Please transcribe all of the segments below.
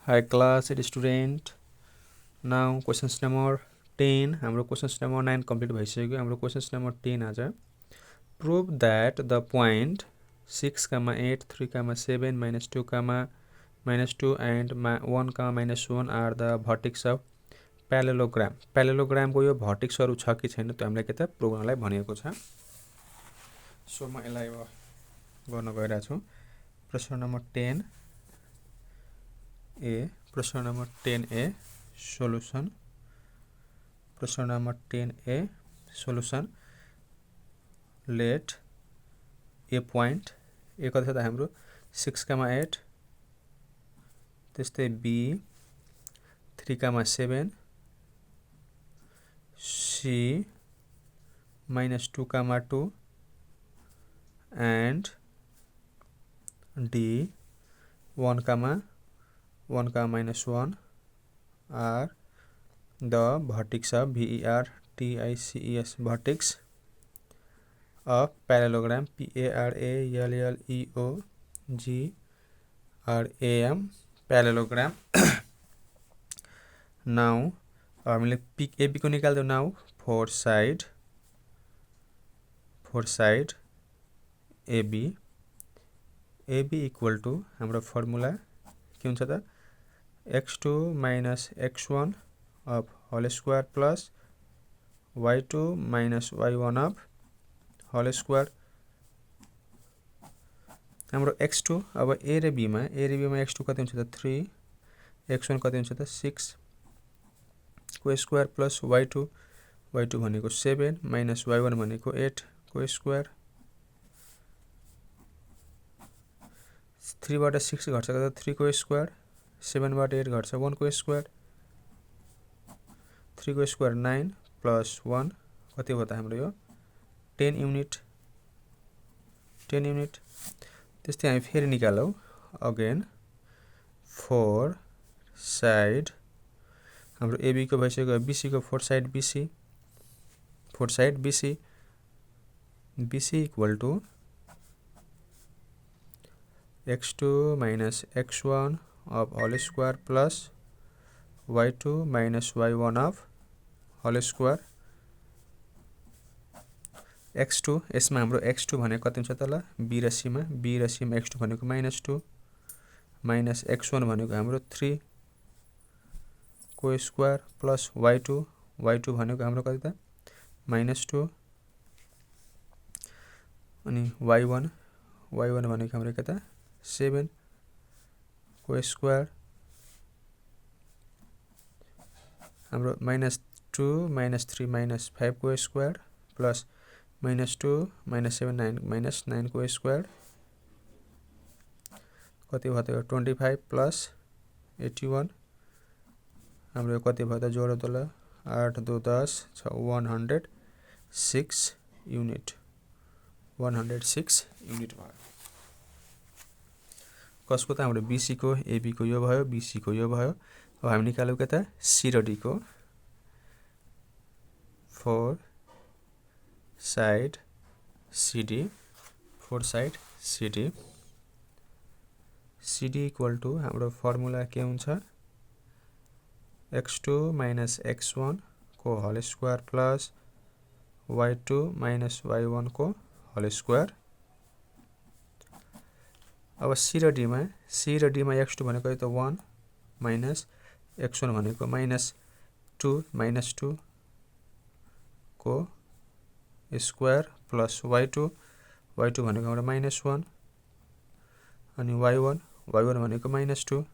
Hi class, it is student. Now questions number 10. हाम्रो questions number 9 complete भइसक्यो. हाम्रो questions number 10 आज. Prove that the point 6, 8, 3, 7, -2, -2 and 1, -1 are the vertices of parallelogram. Parallelogram को यो vertixहरू छ कि छैन त्यो हामीलाई के त प्रुभ गर्नलाई भनेको छ. सो म यसलाई गर्न गइरहेको छु. प्रश्न नम्बर 10 A. प्रश्न नम्बर 10A solution. प्रश्न number 10A solution. Let a point A कति छ त हाम्रो 6, 8 त्यस्तै B 3, 7 C -2, 2 and D 1, -1 are the vertices of vertices vertex of parallelogram parallelogram parallelogram. Now हामीले AB को निकाल्दियो. now for side AB equal to हाम्रो formula के हुन्छ त x2 - x1 of whole square plus y2 - y1 of whole square. हाम्रो x2 अब A र B मा x2 कति हुन्छ त 3, x1 कति हुन्छ त 6 को स्क्वायर प्लस y2 भनेको 7 माइनस y1 भनेको 8 को स्क्वायर. 3 बाट 6 घट्छ त 3 को स्क्वायर. 7 बाट 8 घट्छ 1 को स्क्वायर. 3 को स्क्वायर 9 प्लस 1 कति हो त हाम्रो यो 10 युनिट. त्यस्तै हामी फेरि निकालौ. अगेन फोर साइड हाम्रो AB को भइसक्यो. BC को for side BC equal to x2 - x1 of whole square plus y2 - y1 of whole square. x2 यसमा हाम्रो x2 भनेको कति हुन्छ त ल B र C मा x2 भनेको -2 माइनस x1 भनेको हाम्रो 3 को स्क्वायर प्लस y2 भनेको हाम्रो कति त -2 अनि y1 भनेको हाम्रो के त 7 को स्क्वायर. हाम्रो -2 -3 -5 को स्क्वायर प्लस -2 -7 -9 को स्क्वायर कति भयो त 25 प्लस 81 हाम्रो कति भयो त जोड त ल 8 2 10 106 युनिट. 106 युनिट भयो. कसको त हाम्रो BC को AB को यो भयो BC को यो भयो. अब हामी निकाल्यौ के त C र D को. For side CD equal to हाम्रो फर्मुला के हुन्छ x2 - x1 को whole square plus y2 - y1 को होल स्क्वायर. अब C र D मा x2 भनेको त 1 माइनस x1 भनेको -2 को स्क्वायर प्लस y2 भनेको हाम्रो -1 अनि y1 भनेको -2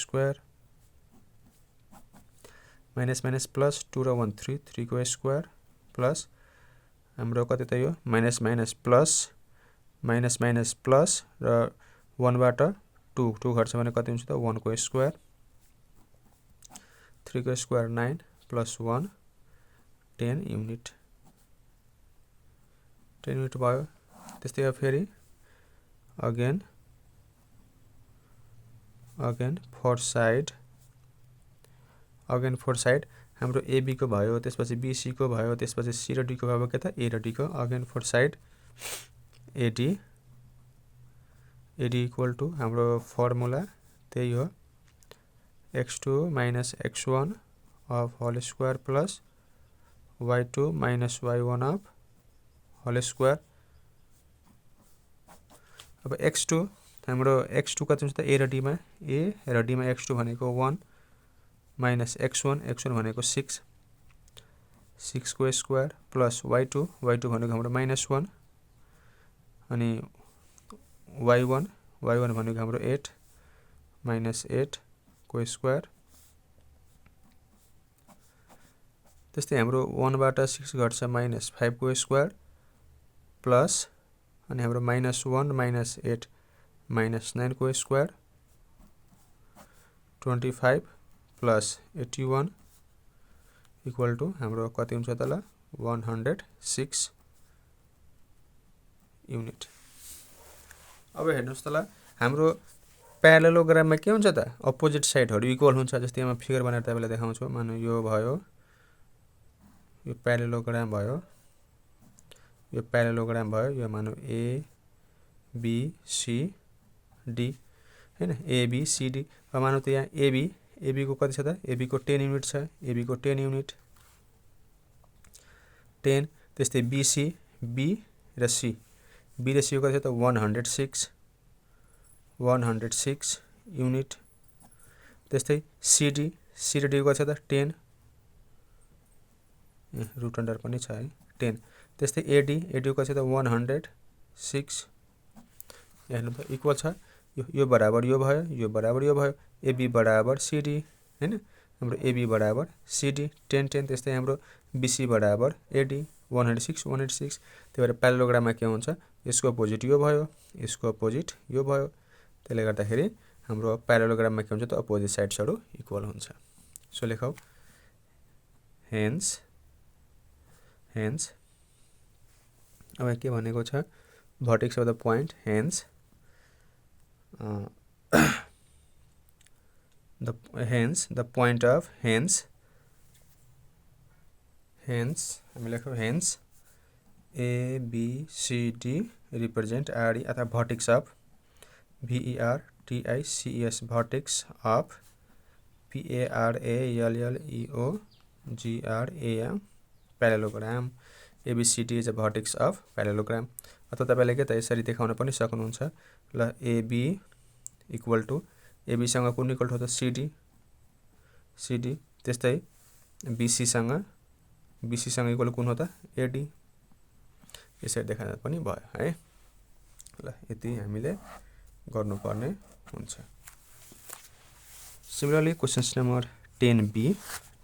स्क्वायर माइनस प्लस 2 र 1 3 को स्क्वायर प्लस हाम्रो कति त यो माइनस प्लस र 1 बाट 2 घट्छ भने कति हुन्छ त 1 को स्क्वायर. 3 को स्क्वायर 9 प्लस 1 10 युनिट भयो. त्यस्तै फेरि अगेन फोर साइड हाम्रो AB को भयो त्यसपछि BC को भयो त्यसपछि C र D को भयो के त A र D को. Again for side AD AD equal to हाम्रो फर्मुला त्यही हो x2 minus x1 of whole square plus y2 minus y1 of whole square। अब x2 हाम्रो x2 कति हुन्छ त a र d मा a र d मा x2 भनेको 1 minus x1 भनेको 6 को स्क्वायर प्लस y2 भनेको हाम्रो -1 अनि y1 भनेको हाम्रो 8 minus 8 को स्क्वायर। त्यस्तै हाम्रो 1 बाट 6 घट्छ -5 को स्क्वायर प्लस अनि हाम्रो -1 minus 8 minus 9 को स्क्वायर 25 plus 81 इक्वल टू हाम्रो कति हुन्छ त ल 106 युनिट। अब हेर्नुस् त ल हाम्रो प्यारालेलोग्राममा के हुन्छ त अपोजिट साइडहरु इक्वल हुन्छ। जस्तै यहाँ फिगर बनाएर तपाईलाई देखाउँछु। मानौ यो भयो, यो प्यारालेलोग्राम भयो, यो प्यारालेलोग्राम भयो, यो मानौ ए बी सी डी हैन, ए बी सी डी। अब मानौ त यहाँ एबी को कति छ त एबी को 10 युनिट छ, एबी को 10 युनिट 10। त्यस्तै बीसी बी र सी को कति छ त 106 युनिट। त्यस्तै सीडी डी को कति छ त 10 रुट अन्डर पनि छ है 10। त्यस्तै एडी को कति छ त 106 हेर्नु त इक्वल छ। यो बराबर यो भयो, यो बराबर यो भयो। एबी बराबर सीडी हैन, हाम्रो एबी बराबर सीडी 10 त्यस्तै हाम्रो बीसी बराबर एडी 106। त्यही भएर प्यारालेलोग्राममा के हुन्छ, यसको अपोजिट यो भयो, यसको अपोजिट यो भयो। त्यसले गर्दाखेरि हाम्रो प्यारालेलोग्राममा के हुन्छ त अपोजिट साइड्सहरु इक्वल हुन्छ। सो लेखौ हेन्स अब के भनेको छ vertex of the point hence the point of hence हामी लेखौ hence a b c d represent RE अथवा vertex of vertices vertex of parallelogram parallelogram ABCD is a vertex of parallelogram। अथवा तपाईले के त यसरी देखाउन पनि सक्नुहुन्छ ल AB इक्वल टु AB सँग कुन इक्वल टु त CD त्यस्तै BC सँग इक्वल कुन हो त AD यसरी देखाउन पनि भयो है। ल यति हामीले गर्नुपर्ने हुन्छ। सिमिलरली क्वेशन्स नम्बर 10B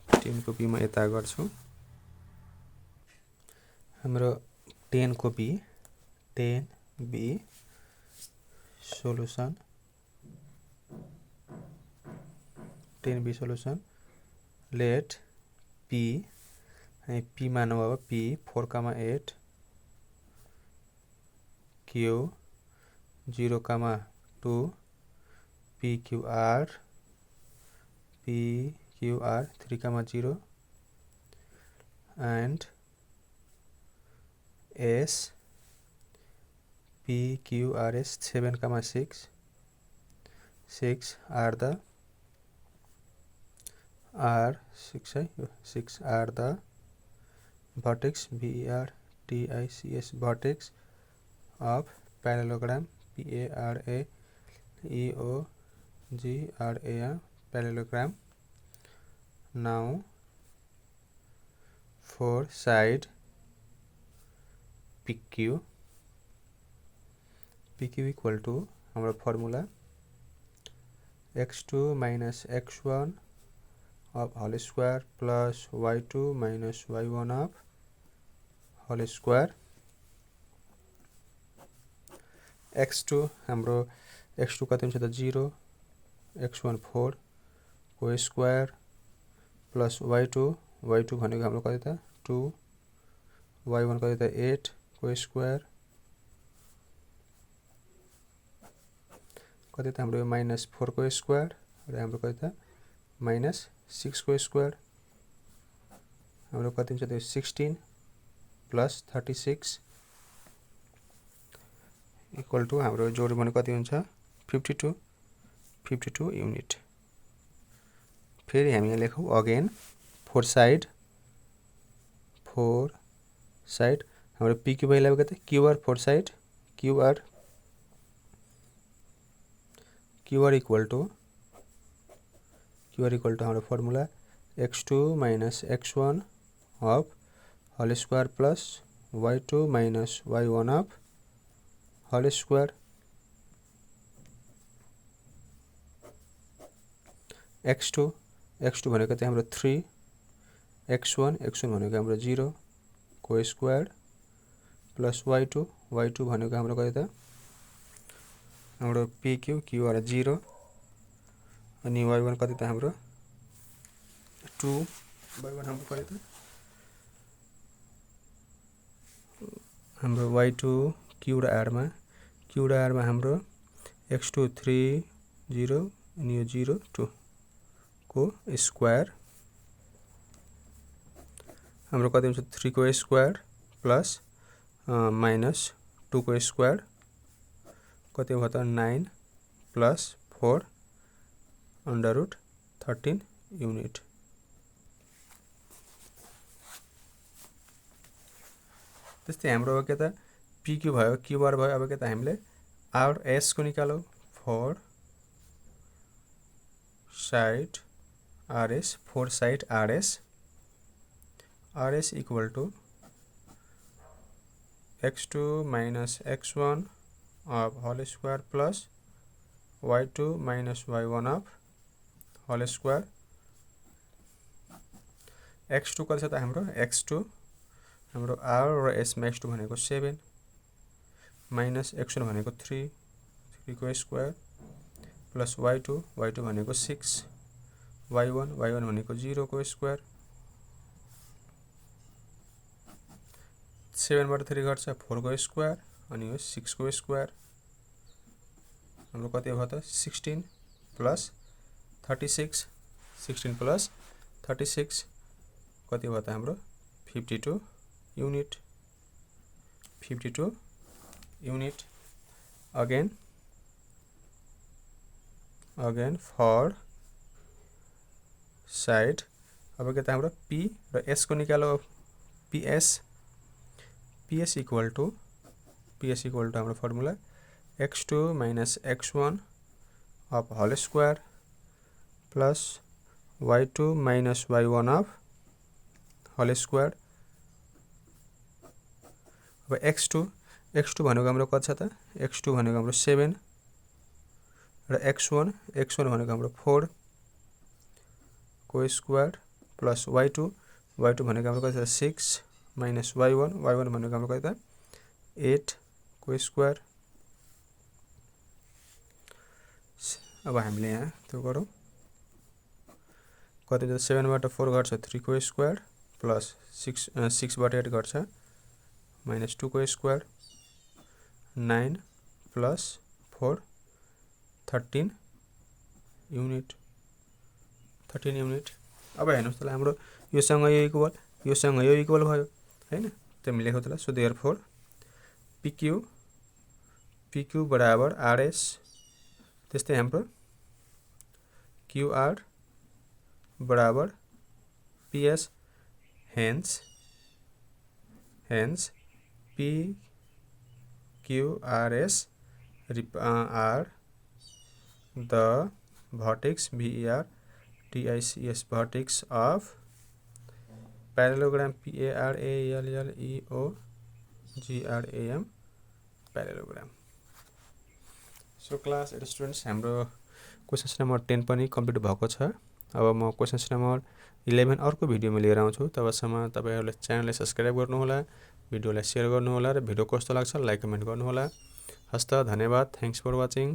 10 को B मा यता गर्छु। हाम्रो 10 को B 10B solution 10B solution let P मानौ अब P 4,8 Q 0,2 PQR 3,0 and S PQRS 7,6 are the vertex vertices vertex of parallelogram parallelogram parallelogram। Now for side PQ equal to our formula x2 minus x1 of whole square plus y2 minus y1 of whole square। x2 हाम्रो x2 कति हुन्छ त 0 x1 4 को square plus y2 भनेको हाम्रो कति त 2 y1 कति त 8 को स्क्वायर कति त हाम्रो -4 को स्क्वायर र हाम्रो कति त -6 को स्क्वायर हाम्रो कति हुन्छ त 16 प्लस 36 इक्वल टू हाम्रो जोड भने कति हुन्छ 52 युनिट। फेरि हामी यहाँ लेखौँ अगेन फोर साइड हाम्रो PQ भइरहेको कति QR for side QR equal to हाम्रो formula x2 minus x1 of whole square plus y2 minus y1 of whole square x2 भनेको चाहिँ हाम्रो 3 x1 भनेको हाम्रो 0 को स्क्वायर प्लस y2 भनेको हाम्रो कति त हाम्रो PQ QR 0 अनि y1 कति त हाम्रो 2 y1 हाम्रो कति त हाम्रो y2 Q र R मा हाम्रो x2 3 0 अनि यो 0 2 को स्क्वायर हाम्रो कति हुन्छ 3 को स्क्वायर प्लस माइनस 2 को स्क्वायर कति भयो त 9 प्लस 4 अंडर रूट 13 युनिट। त्यस्तै हाम्रो अब के त PQ भयो QR भयो। अब के त हामीले RS को निकालौ for side RS for side RS equal to x2 minus x1 of whole square plus y2 minus y1 of whole square x2 कति छ त हाम्रो x2 हाम्रो R र S मा x2 भनेको 7 माइनस x1 भनेको 3 को स्क्वायर प्लस y2 भनेको 6 y1 भनेको 0 को स्क्वायर 7 बाट 3 घट्छ 4 को स्क्वायर अनि यो 6 को स्क्वायर हाम्रो कति भयो त 16 प्लस 36 कति भयो त हाम्रो 52 युनिट अगेन फर साइड। अब के त हाम्रो P र S को निकालो PS इक्वल टू हाम्रो formula x2 minus x1 of whole square plus y2 minus y1 of whole square। अब x2 भनेको हाम्रो कति छ त x2 भनेको हाम्रो 7 र x1 भनेको हाम्रो 4 को स्क्वायर प्लस y2 भनेको हाम्रो कति छ 6 माइनस y1 भनेको हाम्रो कति त 8 को स्क्वायर। अब हामीले यहाँ त्यो गरौँ कति त 7 बाट 4 घट्छ 3 को स्क्वायर प्लस 6 बाट 8 घट्छ माइनस 2 को स्क्वायर 9 प्लस 4 13 युनिट। अब हेर्नुस् त हाम्रो योसँग यो इक्वल भयो हैन त हामीले लेखौ त सो देयरफोर PQ बराबर RS त्यस्तै हाम्रो QR बराबर PS hence PQRS are the vertex vertices of parallelogram parallelogram parallelogram। So class 8 students हाम्रो क्वेशन्स नम्बर 10 पनि कम्प्लिट भएको छ। अब म क्वेशन्स नम्बर 11 अर्को भिडियोमा लिएर आउँछु। तबसम्म तपाईहरुले च्यानललाई सब्स्क्राइब गर्नुहोला, भिडियोलाई शेयर गर्नुहोला र भिडियो कस्तो लाग्छ लाइक कमेन्ट गर्नुहोला। हस्त धन्यवाद। Thanks for watching.